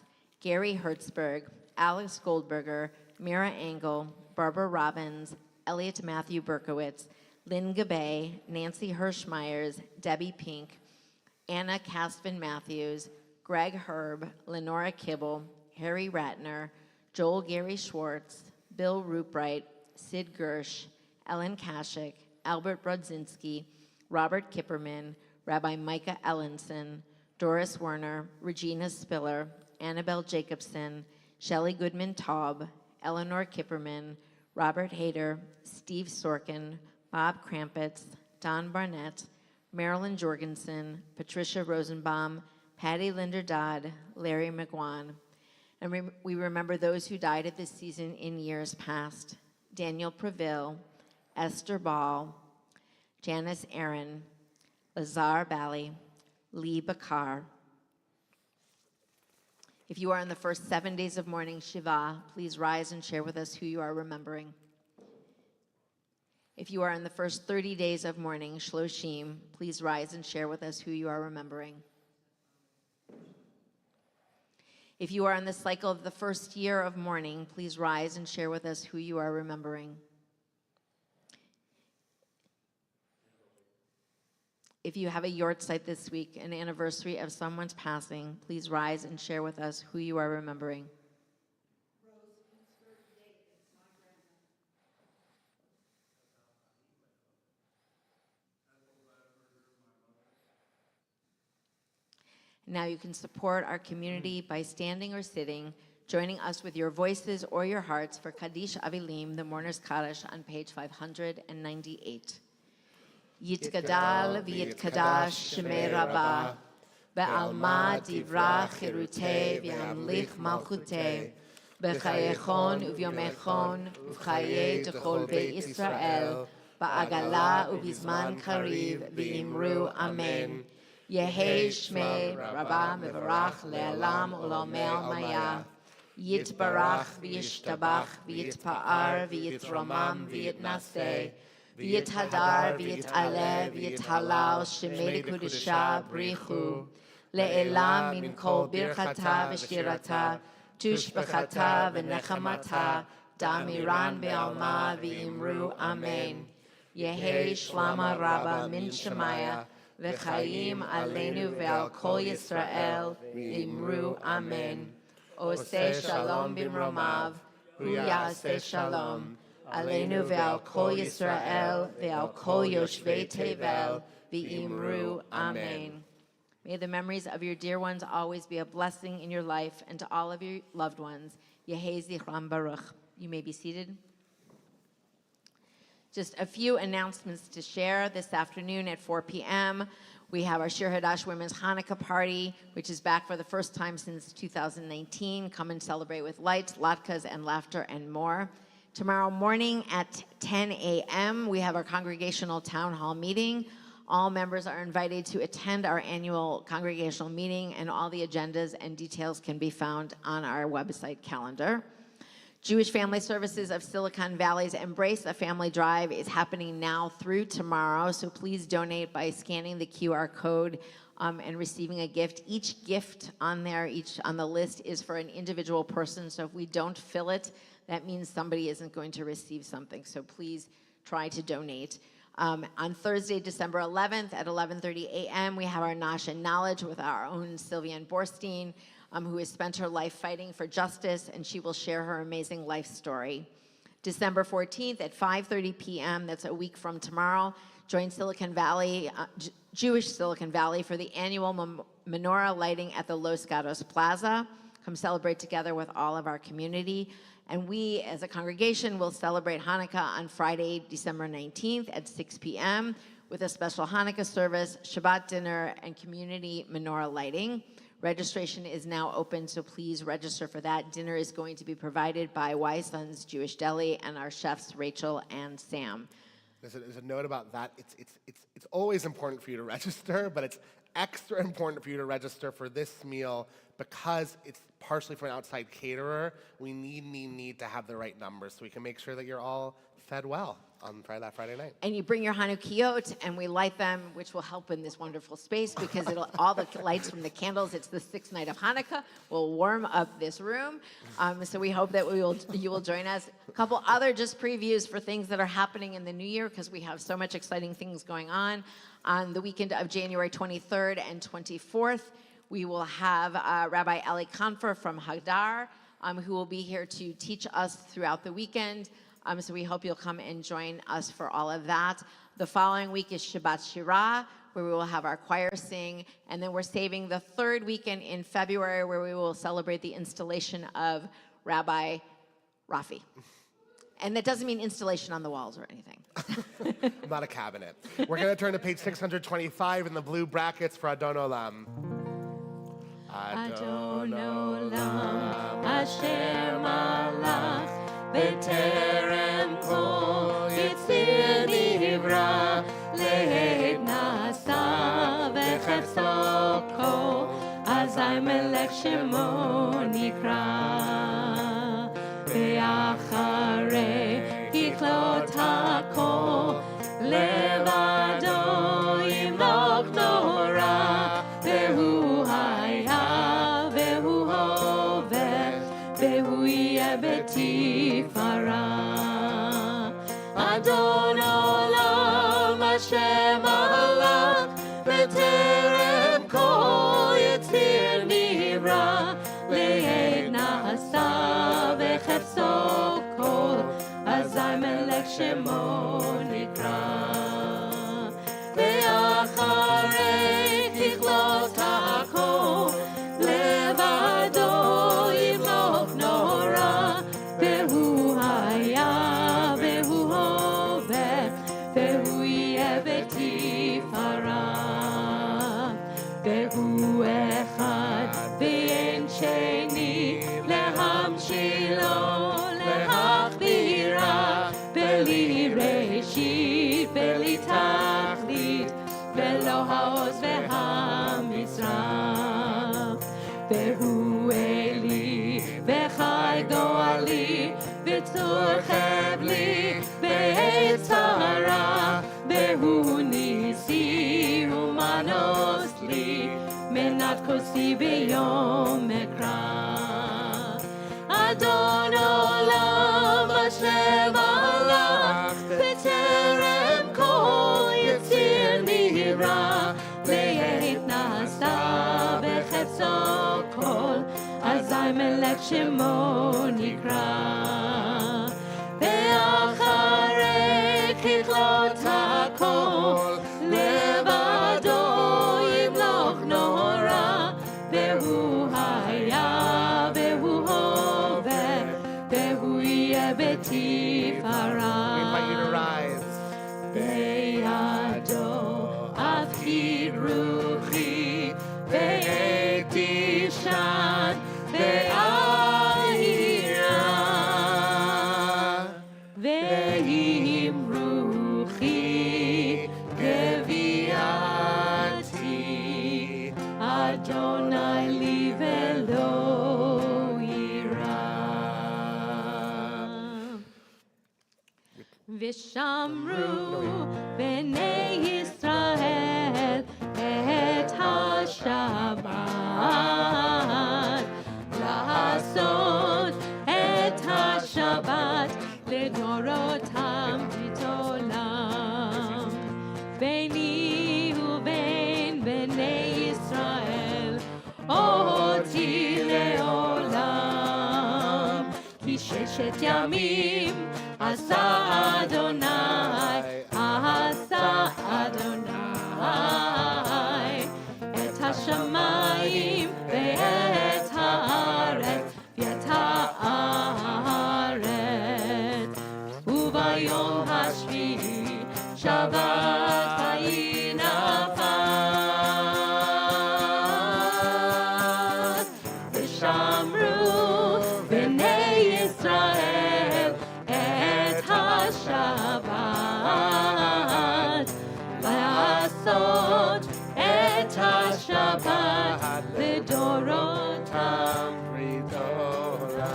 Gary Hertzberg, Alex Goldberger, Mira Engel, Barbara Robbins, Elliot Matthew Berkowitz, Lynn Gabay, Nancy Hirschmeyers, Debbie Pink, Anna Caspin Matthews, Greg Herb, Lenora Kibble, Harry Ratner, Joel Gary Schwartz, Bill Rupright, Sid Gersh, Ellen Kashik, Albert Brodzinski, Robert Kipperman, Rabbi Micah Ellenson, Doris Werner, Regina Spiller, Annabelle Jacobson, Shelley Goodman Taub, Eleanor Kipperman, Robert Hayter, Steve Sorkin, Bob Krampitz, Don Barnett, Marilyn Jorgensen, Patricia Rosenbaum, Patty Linder Dodd, Larry McGuan. And we remember those who died at this season in years past: Daniel Preville, Esther Ball, Janice Aaron, Lazar Bally, Lee Bakar. If you are in the first 7 days of mourning Shiva, please rise and share with us who you are remembering. If you are in the first 30 days of mourning Shloshim, please rise and share with us who you are remembering. If you are in the cycle of the first year of mourning, please rise and share with us who you are remembering. If you have a yortzeit this week, an anniversary of someone's passing, please rise and share with us who you are remembering. Now you can support our community by standing or sitting, joining us with your voices or your hearts for Kaddish Avilim, the Mourner's Kaddish, on page 598. Yitgadal v'yitkadash shemei Rabbah, be'alma divra chirutei v'yamlich malchutei, b'chayechon uvyomechon uv'chayei d'chol beit Yisrael, ba'agala ubizman kariv v'imru amen. Yehei shmei Rabbah mevarach le'alam u'l'omei maya. Yitbarach v'yishtabach v'yitpa'ar v'yitromam v'yitnaseh. V'yithadar v'yit'aleh v'yithalal shemei kudisha brichu. Le'elam min kol birchata v'shirata, tushbachata v'nechamata, damiran be'alma v'imru amen. Yehei shlama rabba min shemaya, v'chayim aleinu ve'al kol Yisrael, v'imru amen. Oseh shalom bimromav, hu ya'aseh shalom. Aleinu ve'al kol Yisrael, ve'al kol yoshvei tevel, v'imru amen. May the memories of your dear ones always be a blessing in your life, and to all of your loved ones, Yehei zichram baruch. You may be seated. Just a few announcements to share. This afternoon at 4 p.m., we have our Shir Hadash Women's Hanukkah Party, which is back for the first time since 2019. Come and celebrate with lights, latkes, and laughter, and more. Tomorrow morning at 10 a.m., we have our congregational town hall meeting. All members are invited to attend our annual congregational meeting, and all the agendas and details can be found on our website calendar. Jewish Family Services of Silicon Valley's Embrace a Family Drive is happening now through tomorrow, so please donate by scanning the QR code and receiving a gift. Each gift on the list is for an individual person, so if we don't fill it, that means somebody isn't going to receive something, so please try to donate. On Thursday, December 11th at 11:30 a.m., we have our Nosh and Knowledge with our own Sylviane Borstein, who has spent her life fighting for justice, and she will share her amazing life story. December 14th at 5:30 p.m., that's a week from tomorrow, join Silicon Valley, Jewish Silicon Valley for the annual menorah lighting at the Los Gatos Plaza. Come celebrate together with all of our community. And we, as a congregation, will celebrate Hanukkah on Friday, December 19th at 6 p.m. with a special Hanukkah service, Shabbat dinner, and community menorah lighting. Registration is now open, so please register for that. Dinner is going to be provided by Wise Sons Jewish Deli and our chefs, Rachel and Sam. There's a note about that. It's always important for you to register, but it's extra important for you to register for this meal because it's partially for an outside caterer. We need to have the right numbers so we can make sure that you're all fed well on that Friday night. And you bring your Hanukkot, and we light them, which will help in this wonderful space because all the lights from the candles, it's the sixth night of Hanukkah, will warm up this room. So we hope that you will join us. A couple other just previews for things that are happening in the new year because we have so much exciting things going on. On the weekend of January 23rd and 24th, we will have Rabbi Eli Confer from Hadar, who will be here to teach us throughout the weekend. So we hope you'll come and join us for all of that. The following week is Shabbat Shirah, where we will have our choir sing. And then we're saving the third weekend in February, where we will celebrate the installation of Rabbi Rafi. And that doesn't mean installation on the walls or anything. Not a cabinet. We're going to turn to page 625 in the blue brackets for Adon Olam. Adon Olam, Asher Malach, B'terem kol Yitzir nivra, Le'ed nasa v'chefso kol, Azai melech shemo nikra. Ve'acharei kichlot hakol, Levado yimlok nora, Ve'hu Betifara Adon Olam Hashem Malach B'terem kol Yitzir nivra Le'ed nasa v'chefso kol Azai melech shemo nikra Ve'acharei kichlot hakol Levado yimlok nora Ve'hu haya ve'hu hoveh Ve'hu yeh betifara Ve'hu echad ve'en sheni Lehamshilo lehachbira Beli reshit beli tachlit Ve'lo ha'oz ve'hamizrah Ve'hu eli ve'chai go'ali Ve'tzur chevli ve'etzara Ve'hu nisi umanos li Menat kosi b'yom ekra Adon Olam Hashem Malach B'terem kol Yitzir nivra Le'ed nasa v'chefso kol Azai melech shemo nikra Ve'acharei kichlot hakol Levado yimlok nora Ve'hu haya ve'hu hoveh Ve'hu yeh betifara We invite you to rise. Be'yado afkid ruchi Ve'etishan Ve'ahira Ve'im ruchi Geviati Adonai li ve'lo yira V'shamru b'nei Yisrael et ha-Shabbat La'asot et ha-Shabbat לדורותם תתעולם ביני ובין בני ישראל אותי לעולם כי ששת ימים עשה אדוני את השמיים ואת הארץ ואת הארץ וביום השביעי שבת וינפש ושמרו בני ישראל את השבת לעשות את השבת לדורותם פריד עולם.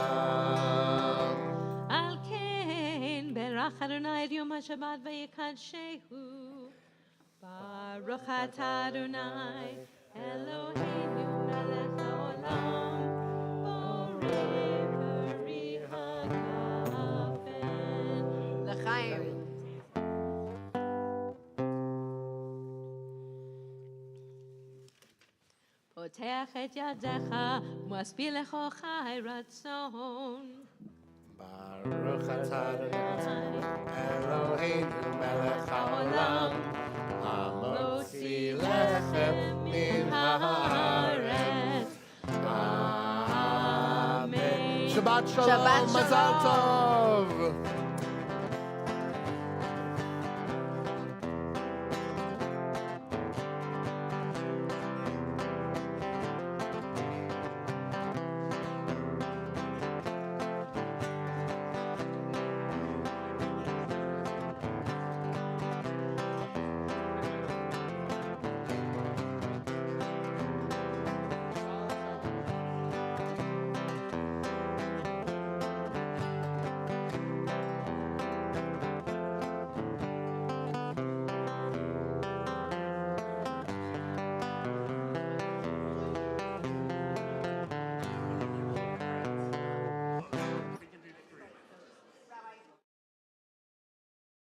על כן ברך Adonai et Yom HaShabbat v'yikadshehu. Baruch atah Adonai Eloheinu melech haolam. Borei peri hagafen. L'chaim. פותח את ידיך, משביע לך חי רצון. Baruch atah Adonai Eloheinu melech haolam, hamotzi lechem min haaretz. Amen. Shabbat shalom, Shabbat mazal shalom. tov.